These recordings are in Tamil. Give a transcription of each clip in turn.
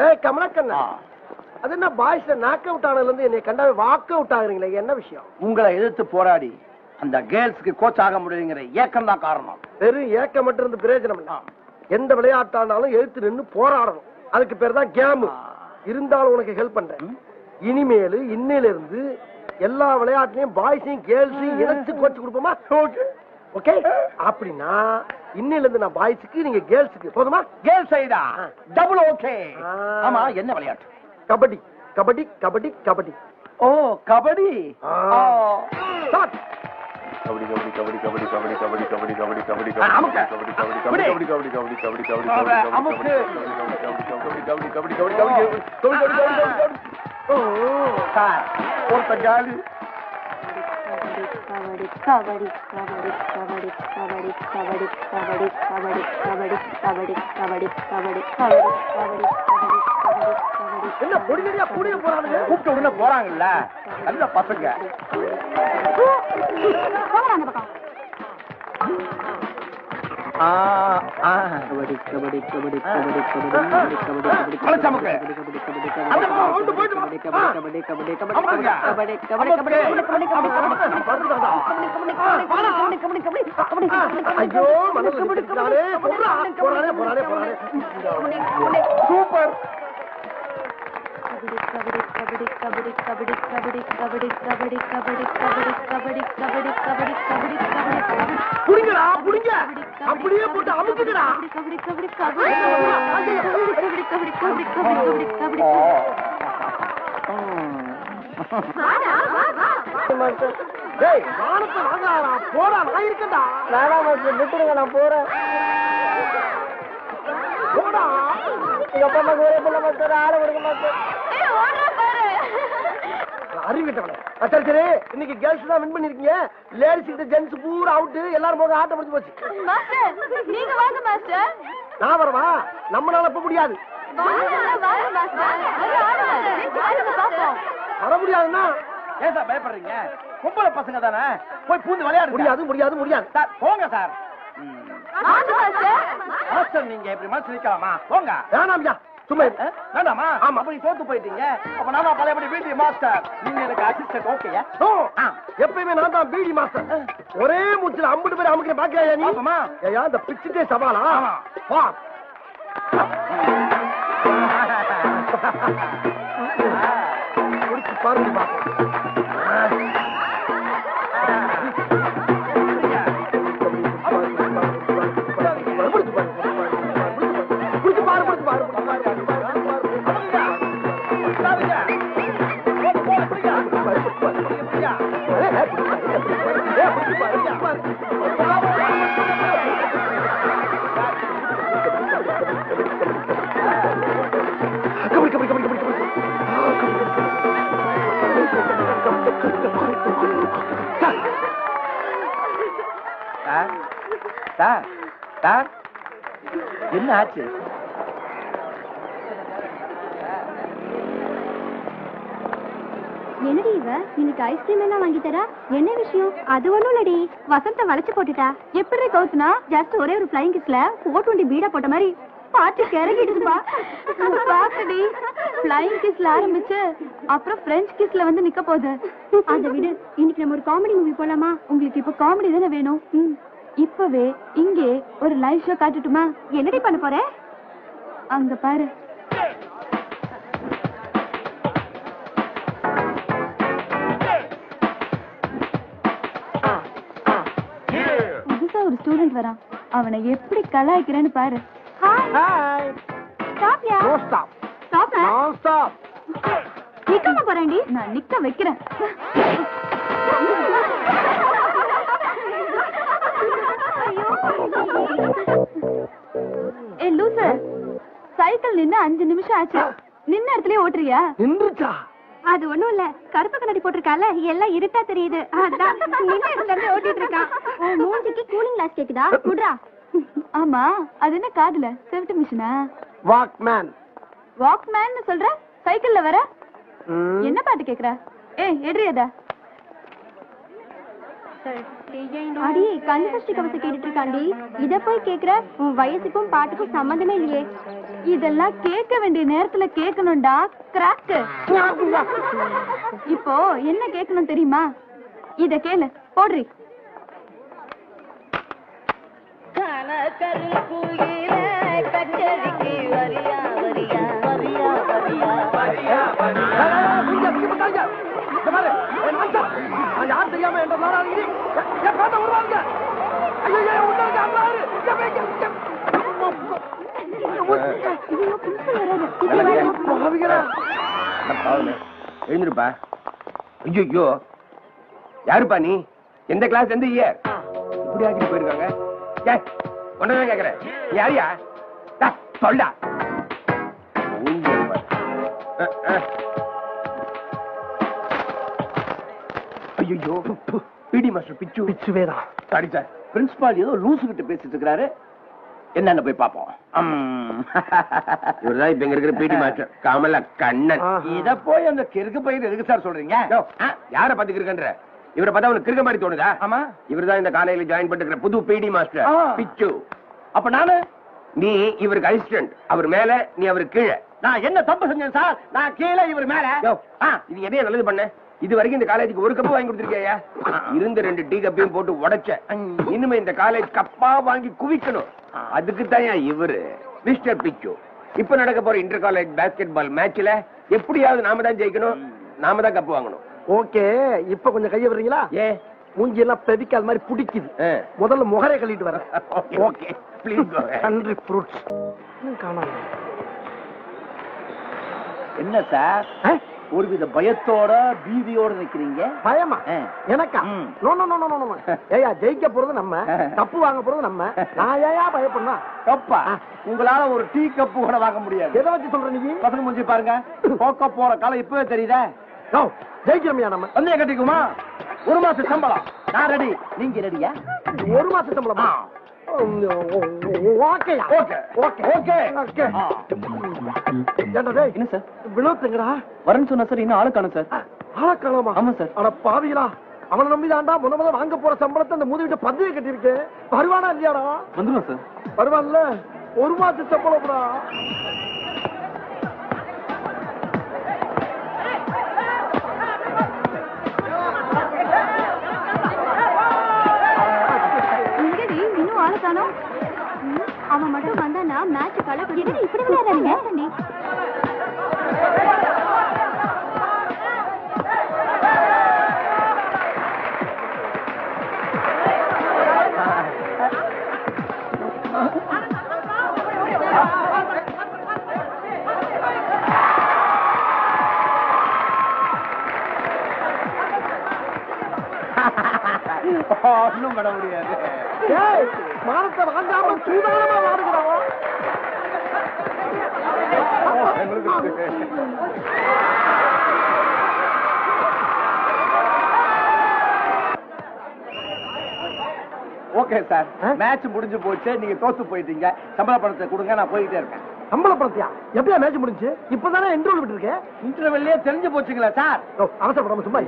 ஏய் கமலக்கண்ணா, அது என்ன பாய்ஸ்ல நாக் அவுட் ஆனதுல இருந்து என்னை கண்டாவே வாக் அவுட் ஆகுறீங்களே, என்ன விஷயம்? உங்களை எதிர்த்து போராடி அந்த கேர்ள்ஸ்க்கு கோச் ஆக முடியுங்கிற ஏக்கம் தான் காரணம். வெறும் ஏக்கம் மட்டும் இருந்து பிரயோஜனம் இல்ல. எந்த விளையாட்டானாலும் எழுத்து நின்று போராடணும். அதுக்கு பேர் தான் கேம். இருந்தாலும் உனக்கு ஹெல்ப் பண்றேன். இனிமேலு இன்னையில இருந்து எல்லா விளையாட்டுலயும் பாய்ஸையும் கேர்ள்ஸையும் இணைச்சு கோச்சு கொடுப்போமா? ஓகே. அப்படின்னா இன்னையில இருந்து நான் பாய்ஸுக்கு, நீங்க கேர்ள்ஸுக்கு. போதுமா? கேர்ள்ஸ் சைடா டபுள் ஓகே. ஆமா, என்ன விளையாட்டு? கபடி கபடி கபடி கபடி. ஓ, கபடி. கபடி கபடி கபடி கபடி கபடி கபடி கபடி கபடி கபடி கபடி அமுக்கு. கபடி கபடி கபடி கபடி கபடி கபடி கபடி கபடி அமுக்கு. கபடி கபடி கபடி கபடி. ஓ சார், ஒருத்த ஜாலி. கபடி கபடி கபடி கபடி கபடி கபடி கபடி கபடி கபடி கபடி கபடி கபடி கபடி கபடி கபடி கபடி. என்ன பொடியா புடிய போறாங்க? கூப்பிட்ட உடனே போறாங்கல்ல நல்ல பசங்க. கபடி கபடி கபடி கபடி கபடி கபடி சூப்பர். கபடி கபடி கபடி கபடி கபடி கபடி கபடி கபடி கபடி கபடி கபடி கபடி கபடி கபடி. புடிங்கடா புடிங்க, அப்படியே போட்டு அமுக்குங்கடா. கபடி கபடி கபடி கபடி கபடி கபடி கபடி கபடி கபடி. டேய் வானத்தை வாங்கடா, போடா, நான் இருக்கேன்டா. வேணாம் மாஸ்டர், விட்டுருங்க, நான் போறேன். போடா. எங்க அப்பா அம்மா ஒரே பிள்ளை மாஸ்டர், ஆளை கொடுக்க மாஸ்டர். அறிவிட்டவனே. சரி சரி, இன்னைக்கு கேர்ள்ஸ் தான் வின் பண்ணிருக்கீங்க. லேடிஸ் கிட்ட ஜென்ஸ் பூரா அவுட். எல்லாரும் போக ஆட்டம் முடிஞ்சு போச்சு. மாஸ்டர் நீங்க வாங்க மாஸ்டர். நான் வரவா? நம்மளால இப்ப முடியாது. வாங்க மாஸ்டர். வர முடியாதுன்னா ஏன் சார் பயப்படுறீங்க? பொம்பளை பசங்க தானே, போய் பூந்து விளையாடு. முடியாது முடியாது முடியாது. சார் போங்க சார். மாஸ்டர் மாஸ்டர் நீங்க இப்படி மனசு நிக்கலாமா? போங்க. வேணாம்யா, சும்மா இரு. வேண்டாமா? ஆமா. அப்ப நீ தோத்து போயிட்டீங்க. அப்ப நான் பழையபடி வீட்டு மாஸ்டர், நீங்க எனக்கு அசிஸ்டன்ட். ஓகேயா? ஓ, எப்பயுமே நான் தான் பிடி மாஸ்டர். ஒரே மூச்சுல 50 பேர் அமுக்கிற பாக்கியா நீ? ஆமாமா. ஏயா இந்த பிச்சுட்டே சவாலா? ஆமா. வா. குடிச்சு பாருங்க பாப்போம். சார் சார், என்ன ஆச்சு? என்னடி இவ இன்னைக்கு ஐஸ்கிரீம் எல்லாம் வாங்கி தரா? என்ன விஷயம்? அது ஒண்ணும் இல்லடி, வசந்த வளைச்சு போட்டுட்டா. எப்படி கவுத்துனா ஜஸ்ட் ஒரே ஒரு ஃப்ளைங் கிஸ்ல 420 பீடா போட்ட மாதிரி பாட்டு கிறங்கிடுச்சுப்பா. பாக்கடி, ஃப்ளைங் கிஸ்ல ஆரம்பிச்சு அப்புறம் பிரெஞ்ச் கிஸ்ல வந்து நிக்க போகுது. அதை விடு, இன்னைக்கு நம்ம ஒரு காமெடி மூவி போலாமா? உங்களுக்கு இப்ப காமெடி தானே வேணும்? இப்பவே இங்கே ஒரு லைவ் ஷோ காட்டுட்டுமா? என்னடி பண்ண போற? அங்க பாரு. புதுசா ஒரு ஸ்டூடெண்ட் வரான், அவனை எப்படி கலாய்க்கிறேன்னு பாரு. ஹாய். ஸ்டாப்யா. No stop. Stop. No stop. நிக்காம போறேன்டி. நான் நிக்க வைக்கிறேன். ஏ லூசு, சைக்கிள் நின்னு 5 நிமிஷம் ஆச்சு. நின்ன இடத்துலயே ஓட்டுறியா? நின்றுச்சா? அது ஒண்ணும் இல்ல, கருப்பு கண்ணாடி போட்டிருக்கால, எல்லாம் இருட்டா தெரியுது. அதான் நின்ன இடத்துல இருந்து ஓட்டிட்டு இருக்கான். உன் மூஞ்சிக்கு கூலிங் கிளாஸ் கேக்குதா? குடுறா. ஆமா, அது என்ன காதுல செவிட்டு மிஷினா? வாக்மேன். வாக்மேன் சொல்ற? சைக்கிள்ல வர என்ன பாட்டு கேக்குற? ஏய் எடுறி அத. அடி கந்தசஷ்டி கவசம் கேட்டுட்டு இருக்காண்டி இத போய் கேக்குற? உன் வயசுக்கும் பாட்டுக்கும் சம்பந்தமே இல்லையே. இதெல்லாம் கேட்க வேண்டிய நேரத்துல கேட்கணும்டா கிராக்கு. இப்போ என்ன கேட்கணும் தெரியுமா? இத கேளு, போடுறி. யார் தெரியாம என்ற எழுந்திருப்பா. ஐயோ யாருப்பா நீ? எந்த கிளாஸ் எந்த இயர்? இப்படி ஆக்கிட்டு போயிருக்காங்க. ஒன்னதான் கேக்குறேன், யாரியா சொல்டா. ஐயோ பிடி மாஸ்டர் பிச்சு பிச்சுவேதான். சாரி சார், பிரின்சிபால் ஏதோ லூசு கிட்ட பேசிட்டு இருக்காரு. என்னன்னு போய் பாப்போம். இவர்தான் இப்ப எங்க இருக்கிற பிடி மாஸ்டர் கமல கண்ணன். இத போய் அந்த கிறுக்கு பையன் எதுக்கு சார் சொல்றீங்க? யார பாத்து கிறுக்கன்ற? இவரை பார்த்தா அவனுக்கு கிறுக்க மாதிரி தோணுதா? ஆமா, இவர்தான் இந்த காலையில ஜாயின் பண்ணிருக்கிற புது பிடி மாஸ்டர் பிச்சு. அப்ப நானு நீ இவருக்கு அசிஸ்டன்ட், அவர் மேல நீ அவருக்கு கீழே. நான் என்ன தப்பு செஞ்சேன் சார்? நான் கீழே இவர் மேல. இது எதைய நல்லது பண்ண? இது வரைக்கும் இந்த காலேஜுக்கு ஒரு கப்பு வாங்கி கொடுத்திருக்கியா? இருந்த 2 டீ கப்பையும் போட்டு உடைச்ச. இனிமே இந்த காலேஜ் கப்பா வாங்கி குவிக்கணும். அதுக்கு தான் இவரு மிஸ்டர் பிச்சு. இப்ப நடக்க போற இன்டர் காலேஜ் பாஸ்கெட் பால் மேட்ச்ல எப்படியாவது நாம தான் ஜெயிக்கணும், நாம தான் கப்பு வாங்கணும். ஓகே, இப்ப கொஞ்சம் கைய விடுறீங்களா? மூஞ்சி எல்லாம் பெதிக்காத மாதிரி பிடிக்குது. முதல்ல முகரை கழிட்டு வரேன். Okay please. கண்ட்ரி ஃப்ரூட்ஸ் காணாம. என்ன சார் ஒருவித பயத்தோட பீதியோட நிக்கிறீங்க? பயமா எனக்கா? No no no no no. ஏயா ஜெயிக்க போறது நம்ம, கப்பு வாங்க போறது நம்ம. நான் ஏயா பயப்படணும்? கப்பா உங்களால ஒரு டீ கப்பு கூட வாங்க முடியாது. எதை வச்சு சொல்ற நீ? பசங்க முடிஞ்சு பாருங்க. போக்க போற காலம் இப்பவே தெரியுதா? ஜெயிக்கிறோம்யா நம்ம. வந்து கட்டிக்குமா? 1 மாசம் சம்பளம் நான் ரெடி. நீங்க ரெடியா? 1 மாசம் சம்பளமா? ஓகேயா? Okay okay okay okay. என்ன சார் வினோத் எங்கடா? வரேன்னு சொன்னா சார். இன்னும் ஆளு காணோம் சார். ஆளு காணோமா? ஆமா சார். அட பாவிகளா, அவனை நம்பிதான்டா முத வாங்க போற சம்பளத்தை அந்த மூதி விட்டு பதவியை கட்டி இருக்கு. வருவானா இல்லையாடா? வந்துடும் சார். வருவான்ல. 1 மாசம் சம்பளம்டா. அவன் மட்டும் வந்தானா மேட்ச் கலக்கு. இப்படி விளையாடுறாங்க. ஒண்ணும் பண்ண முடியாது. மானத்தை வாங்காம சூதானமா வாடுகிறான். ஓகே சார், மேட்ச் முடிஞ்சு போச்சு. நீங்க தோத்து போயிட்டீங்க. சம்பள பணத்தை கொடுங்க, நான் போயிட்டே இருக்கேன். சம்பள பணத்தையா? எப்படியா மேட்ச் முடிஞ்சு? இப்பதானே இன்டர்வல் விட்டு இருக்கேன். இன்டர்வெல்லே தெரிஞ்சு போச்சுங்களா சார்? அவசரப்படாம சும்மா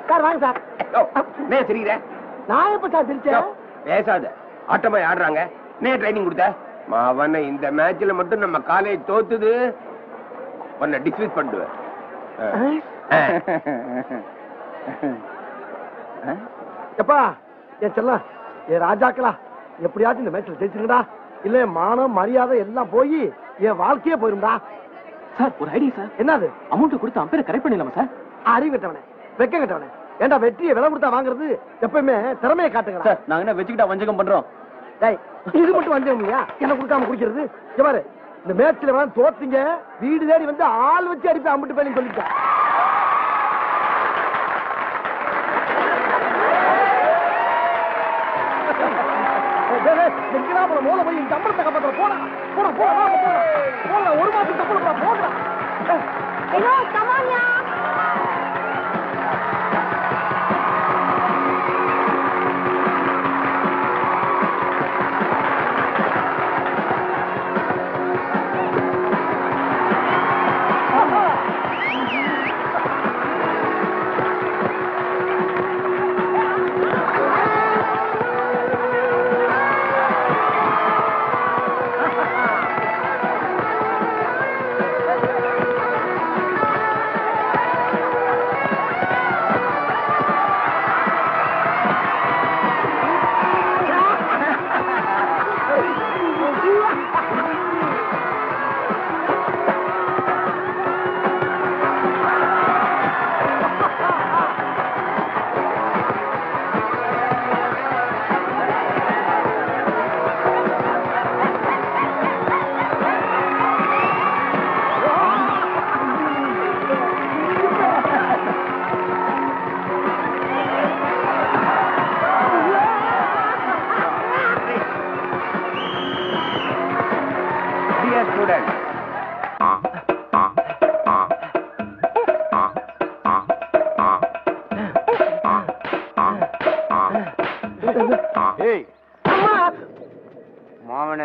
சார் வாங்க சார். நான் தெரியுறேன். நான் எப்ப சார் தெரிச்சேன்? பேசாத. ஆட்டமா ஆடுறாங்க. நான் ட்ரைனிங் கொடுத்த மாவன. இந்த மேட்ச்ல மட்டும் நம்ம காலேஜ் தோத்துது, உன்னை டிஸ்மிஸ் பண்ணுவேன். எப்பா என் செல்ல என் ராஜாக்களா, எப்படியாச்சும் இந்த மேட்ச்ல ஜெயிச்சிருங்கடா. இல்ல மானம் மரியாதை எல்லாம் போய் என் வாழ்க்கையே போயிரும்டா. சார் ஒரு ஐடியா சார். என்னது? அமௌண்ட் கொடுத்து அம்பேரை கரெக்ட் பண்ணிடலாமா சார்? அறிவு கட்டவனே, வெக்க கட்டவனே. ஏண்டா வெற்றியை விலை கொடுத்தா வாங்குறது? எப்பயுமே திறமையை காட்டுங்க சார். நாங்க என்ன வச்சுக்கிட்டா வஞ்சகம் பண்றோம்? இது மட்டும் வஞ்சகம் இல்லையா? என்ன கொடுக்காம குடிக்கிறது? பாரு, இந்த மேட்ச்ல தோத்தீங்க வீடு தேடி வந்து ஆள் வச்சு அடிப்பேன் அம்பிட்டு பேரும் சொல்லிட்டேன். மூல போய் சம்பளத்தை காப்பாற்ற போனா போன போன 1 மாசம் சம்பளம் போடுறா.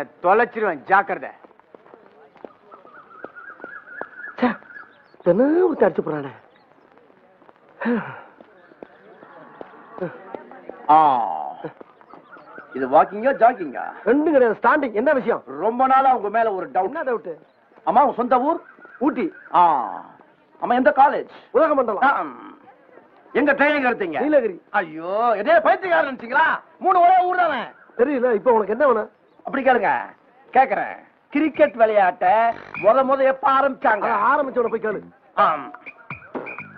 உன்னை தொலைச்சிருவேன், ஜாக்கிரதை. ஊத்தி அடிச்சு போறானே. இது வாக்கிங்கா ஜாக்கிங்கா? ரெண்டும் கிடையாது, ஸ்டாண்டிங். என்ன விஷயம்? ரொம்ப நாளா உங்க மேல ஒரு டவுட். என்ன டவுட்? அம்மா உங்க சொந்த ஊர்? ஊட்டி. அம்மா எந்த காலேஜ்? உதகமண்டலம். எங்க ட்ரைனிங் எடுத்தீங்க? நீலகிரி. ஐயோ, இதே பைத்தியக்காரன் நினைச்சீங்களா? 3 ஒரே ஊர் தானே. தெரியல. இப்ப உனக்கு என்ன வேணும்? அப்படி கேளுங்க. கேக்குறேன். கிரிக்கெட் விளையாட்ட முத எப்ப ஆரம்பிச்சாங்க? ஆரம்பிச்சவன போய் கேளு.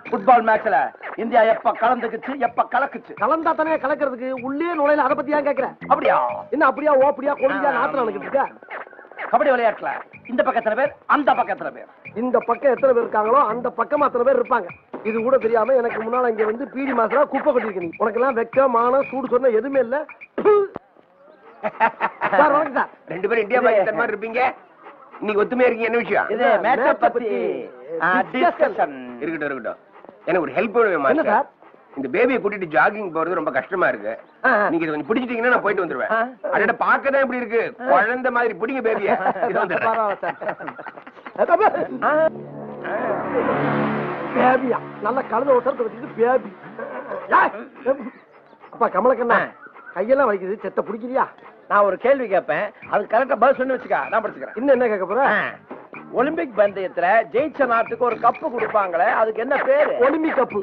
ஃபுட்பால் மேட்ச்ல இந்தியா எப்ப கலந்துக்குச்சு, எப்ப கலக்குச்சு? கலந்தா தானே கலக்கிறதுக்கு. உள்ளே நுழையில அதை பத்தி ஏன் கேக்குற? அப்படியா? என்ன அப்படியா ஓப்படியா கொடியா நாத்துல நினைக்கிட்டு இருக்க? கபடி விளையாட்டுல இந்த பக்கத்துல பேர், அந்த பக்கத்துல பேர். இந்த பக்கம் எத்தனை பேர் இருக்காங்களோ அந்த பக்கம் அத்தனை பேர் இருப்பாங்க. இது கூட தெரியாம எனக்கு முன்னால இங்க வந்து பீடி மாசம் குப்பை கொட்டிருக்க. நீ உனக்கு எல்லாம் வெக்க மானம் சூடு சொன்ன எதுவுமே இல்ல. சார் வணக்கம் சார். 2 பேரும் இந்தியா பாகிஸ்தான் மாதிரி இருப்பீங்க. இன்னைக்கு ஒத்துமையா இருக்கீங்க. என்ன விஷயம்? இது மேட்சை பத்தி டிஸ்கஷன். இருக்கட்டும். எனக்கு ஒரு ஹெல்ப் வேணும். என்ன சார்? இந்த பேபியை கூட்டிட்டு ஜாகிங் போறது ரொம்ப கஷ்டமா இருக்கு. நீங்க கொஞ்சம் பிடிச்சிட்டீங்கன்னா நான் போயிட்டு வந்துருவேன். அட பாக்கதான் இப்படி இருக்கு, குழந்தை மாதிரி. பிடிங்க பேபிய. பேபியா? நல்ல கழுத ஒருத்தரத்தை வச்சுட்டு பேபி. அப்பா கமலக்கண்ணா, கையெல்லாம் வலிக்குது. செத்த பிடிக்கிறியா? நான் ஒரு கேள்வி கேட்பேன், அது கரெக்டா பதில் சொல்லி வச்சுக்க. நான் படிச்சுக்கிறேன். இன்னும் என்ன கேட்க போற? ஒலிம்பிக் பந்தயத்துல ஜெயிச்ச நாட்டுக்கு ஒரு கப்பு கொடுப்பாங்களே, அதுக்கு என்ன பேரு? Olympic cup.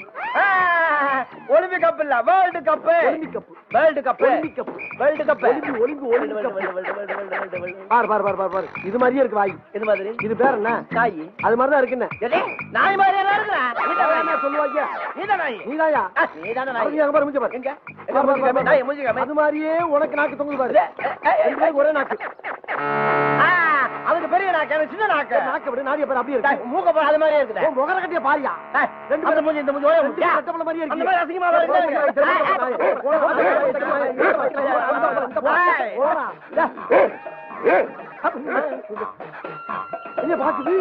ஒலிம்பிக் கப் இல்ல, world cup. Olympic cup. World cup. Olympic cup. World cup. Olympic cup. பாரு இது மாதிரியே இருக்கு வாய். இது மாதிரி. இது பேர் என்ன? நாய். அது மாதிரி தான் இருக்குன்னு. நாய் மாதிரி எல்லாம் இருக்குடா. என்ன சொல்லுவாங்க? நீதான் நாய். நீதாயா? நீதான நாய். அங்க பாரு, மூஞ்சி பாரு. எங்க? நாய் மூஞ்சி காமி. அது மாதிரியே உனக்கு நாக்கு தொங்குது பாரு. ஒரே நாக்கு. அதுக்கு பெரிய நாக்கு, சின்ன நாக்கு. நாக்கு அப்படி நாடிய பாரு, அப்படியே இருக்கு. மூக்க பாரு, அது மாதிரியே இருக்குது. உன் முகர கட்டிய பாரியா? ரெண்டு அந்த மூஞ்சி இந்த மூஞ்சி ஒரே மூஞ்சி. கட்டப்பல மாதிரியே இருக்கு. அந்த மாதிரி அசிங்கமா வருது. என்ன பாக்குது?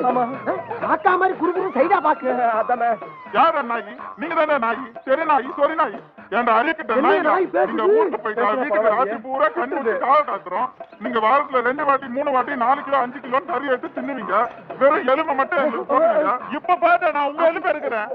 காக்கா மாதிரி குறுகுறு சைடா பாக்கு. அதானே. யார நாயி? நீங்க தானே நாயி? சரி நாயி, சொரி நாயி. ஏன்டா அறிக்கிட்ட நாய்? நீங்க ஊருக்கு போயிட்டா வீட்டுக்கு ராத்திரி பூரா கண்ணு வச்சு காவல் காத்துறோம். நீங்க வாரத்துல 2 வாட்டி 3 வாட்டி 4 கிலோ 5 கிலோ கறி எடுத்து தின்னுவீங்க. வெறும் எலும்பை மட்டும் போடுவீங்க. இப்ப பாத்தா நான் உங்க எலும்பு எடுக்கிறேன்.